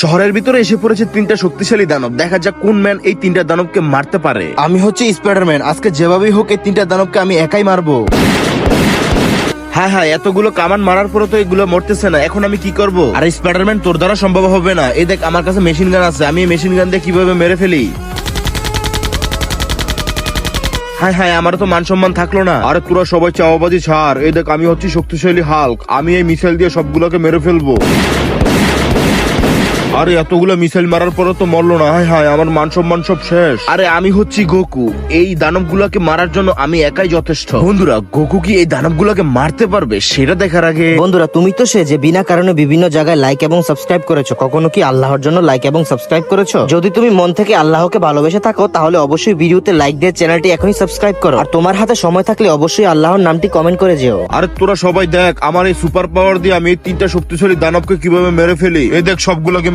শহরের ভিতরে এসে পড়েছে তিনটা শক্তিশালী দানব। দেখা যাক কোন ম্যান এই তিনটা দানবকে মারতে পারে। আমি হচ্ছে স্পাইডারম্যান। আজকে যেভাবেই হোক এই তিনটা দানবকে আমি একাই মারবো। হ্যাঁ হ্যাঁ, এতগুলো কামান মারার পরে তো এগুলো মরতেছে না। এখন আমি কি করব? আরে স্পাইডারম্যান, তোর দ্বারা সম্ভব হবে না। এই দেখ, আমার কাছে মেশিন গান আছে। আমি এই মেশিন গান দিয়ে কিভাবে মেরে ফেলি। হ্যাঁ হ্যাঁ, আমার তো মান সম্মান থাকলো না। আরে তোরা সবাই চাওয়াবাজি ছাড়। এই দেখ, আমি হচ্ছি শক্তিশালী হাল্ক। আমি এই মিসাইল দিয়ে সবগুলোকে মেরে ফেলবো। আরে এতগুলো মিসাইল মারার পরে তো মরলো না। হায় হায়, আমার মান সম্মান সব শেষ। আরে আমি হচ্ছি গোকু। এই দানবগুলোকে মারার জন্য আমি একাই যথেষ্ট। বন্ধুরা, গোকু কি এই দানবগুলোকে মারতে পারবে সেটা দেখার আগে বন্ধুরা, তুমি তো সে যে বিনা কারণে বিভিন্ন জায়গায় লাইক এবং সাবস্ক্রাইব করেছো। কখনো কি আল্লাহর জন্য লাইক এবং সাবস্ক্রাইব করেছো? যদি তুমি মন থেকে আল্লাহকে ভালোবেসে থাকো তাহলে অবশ্যই ভিডিওতে লাইক দিয়ে চ্যানেলটি এখনই সাবস্ক্রাইব করো। আর তোমার হাতে সময় থাকলে অবশ্যই আল্লাহর নামটি কমেন্ট করে যেও। আরে তোরা সবাই দেখ, আমার এই সুপার পাওয়ার দিয়ে আমি এই তিনটা শক্তিশালী দানবকে কিভাবে মেরে ফেলি। এই দেখ, সবগুলোকে